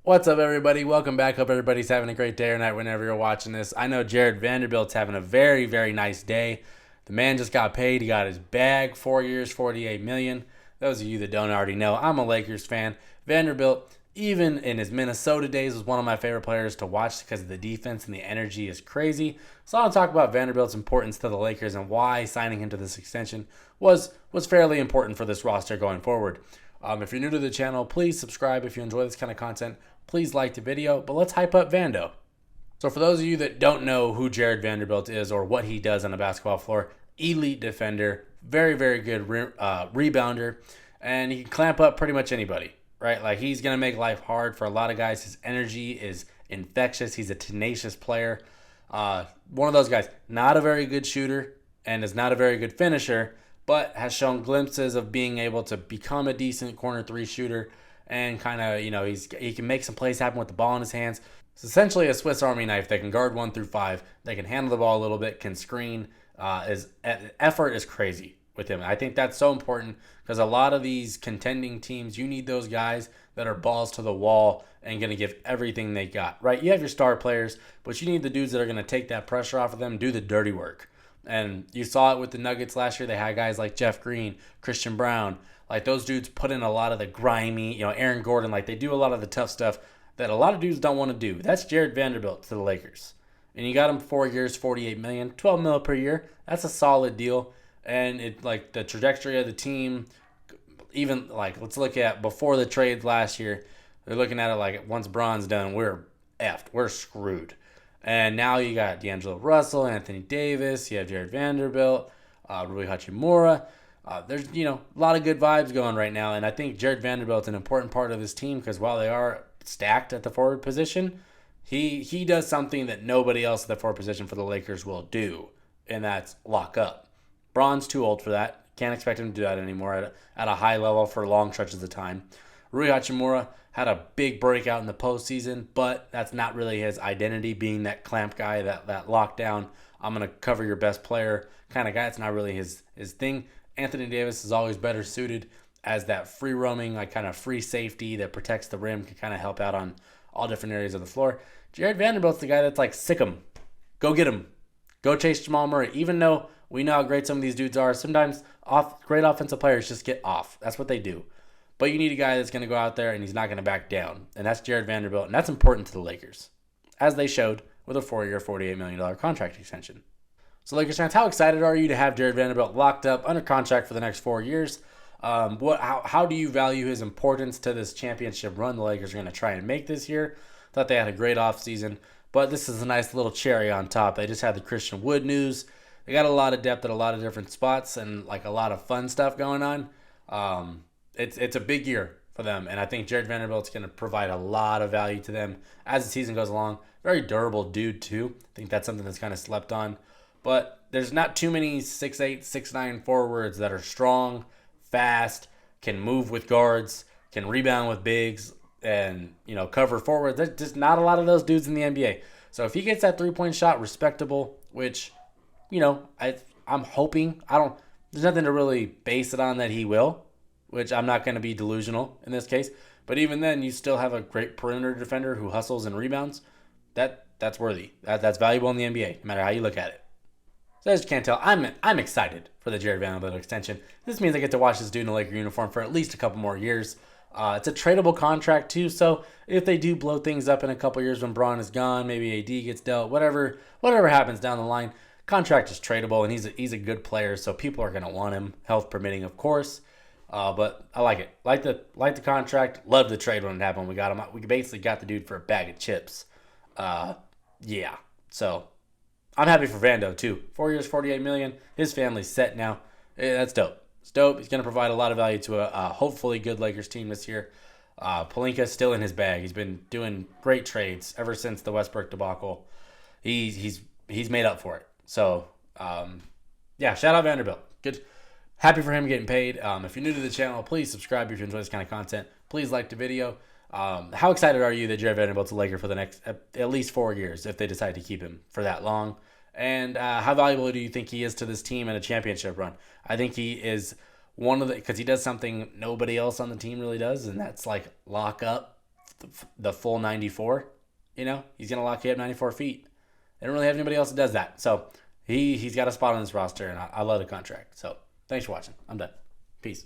What's up, everybody? Welcome back. Hope everybody's having a great day or night whenever you're watching this. I know Jared Vanderbilt's having a very, very nice day. The man just got paid. He got his bag, 4 years, $48 million. Those of you that don't already know, I'm a Lakers fan. Vanderbilt, even in his Minnesota days, was one of my favorite players to watch because the defense and the energy is crazy. So I want to talk about Vanderbilt's importance to the Lakers and why signing him to this extension was fairly important for this roster going forward. If you're new to the channel, please subscribe if you enjoy this kind of content. Please like the video, but let's hype up Vando. So for those of you that don't know who Jared Vanderbilt is or what he does on the basketball floor, elite defender, very, very good rebounder, and he can clamp up pretty much anybody, right? Like, he's going to make life hard for a lot of guys. His energy is infectious. He's a tenacious player. One of those guys, not a very good shooter and is not a very good finisher, but has shown glimpses of being able to become a decent corner three shooter and kind of, he can make some plays happen with the ball in his hands. It's essentially a Swiss Army knife. They can guard 1 through 5. They can handle the ball a little bit, can screen. Effort is crazy with him. I think that's so important because a lot of these contending teams, you need those guys that are balls to the wall and going to give everything they got, right? You have your star players, but you need the dudes that are going to take that pressure off of them, do the dirty work. And you saw it with the Nuggets last year. They had guys like Jeff Green, Christian Brown. Like, those dudes put in a lot of the grimy, Aaron Gordon. Like, they do a lot of the tough stuff that a lot of dudes don't want to do. That's Jared Vanderbilt to the Lakers. And you got him 4 years, $48 million, $12 million per year. That's a solid deal. And it, like, the trajectory of the team, even, like, let's look at before the trade last year. They're looking at it like, once Bron's done, we're effed. We're screwed. And now you got D'Angelo Russell, Anthony Davis, you have Jared Vanderbilt, Rui Hachimura. There's, a lot of good vibes going right now. And I think Jared Vanderbilt's an important part of this team because while they are stacked at the forward position, he does something that nobody else at the forward position for the Lakers will do, and that's lock up. Bron's too old for that. Can't expect him to do that anymore at a high level for long stretches of time. Rui Hachimura had a big breakout in the postseason, but that's not really his identity, being that clamp guy, that lockdown, I'm going to cover your best player kind of guy. It's not really his thing. Anthony Davis is always better suited as that free roaming, like kind of free safety that protects the rim, can kind of help out on all different areas of the floor. Jared Vanderbilt's the guy that's like, sick him. Go get him. Go chase Jamal Murray. Even though we know how great some of these dudes are, sometimes great offensive players just get off. That's what they do. But you need a guy that's going to go out there and he's not going to back down. And that's Jared Vanderbilt. And that's important to the Lakers, as they showed with a 4-year, $48 million contract extension. So, Lakers fans, how excited are you to have Jared Vanderbilt locked up under contract for the next 4 years? How do you value his importance to this championship run the Lakers are going to try and make this year? Thought they had a great offseason, but this is a nice little cherry on top. They just had the Christian Wood news. They got a lot of depth at a lot of different spots and like a lot of fun stuff going on. It's a big year for them, and I think Jared Vanderbilt's going to provide a lot of value to them as the season goes along. Very durable dude, too. I think that's something that's kind of slept on. But there's not too many 6'8", 6'9" forwards that are strong, fast, can move with guards, can rebound with bigs, and, cover forwards. There's just not a lot of those dudes in the NBA. So if he gets that three-point shot respectable, which, I'm hoping, there's nothing to really base it on that he will, which I'm not going to be delusional in this case. But even then, you still have a great perimeter defender who hustles and rebounds. That's worthy. That's valuable in the NBA, no matter how you look at it. So as you can't tell, I'm excited for the Jared Vanderbilt extension. This means I get to watch this dude in a Laker uniform for at least a couple more years. It's a tradable contract too, so if they do blow things up in a couple years when Braun is gone, maybe AD gets dealt, whatever happens down the line, contract is tradable, and he's a good player, so people are going to want him, health permitting, of course. But I like it. Like the contract. Love the trade when it happened. We got him. We basically got the dude for a bag of chips. Yeah. So I'm happy for Vando too. 4 years, $48 million. His family's set now. That's dope. It's dope. He's going to provide a lot of value to a hopefully good Lakers team this year. Pelinka's still in his bag. He's been doing great trades ever since the Westbrook debacle. He's made up for it. So yeah, shout out Vanderbilt. Good. Happy for him getting paid. If you're new to the channel, please subscribe if you enjoy this kind of content. Please like the video. How excited are you that Jared Vanderbilt's a Laker for the next at least 4 years if they decide to keep him for that long? And how valuable do you think he is to this team in a championship run? I think he is one of the, because he does something nobody else on the team really does, and that's like lock up the full 94. He's gonna lock you up 94 feet. They don't really have anybody else that does that. So he's got a spot on this roster, and I love the contract. So thanks for watching. I'm done. Peace.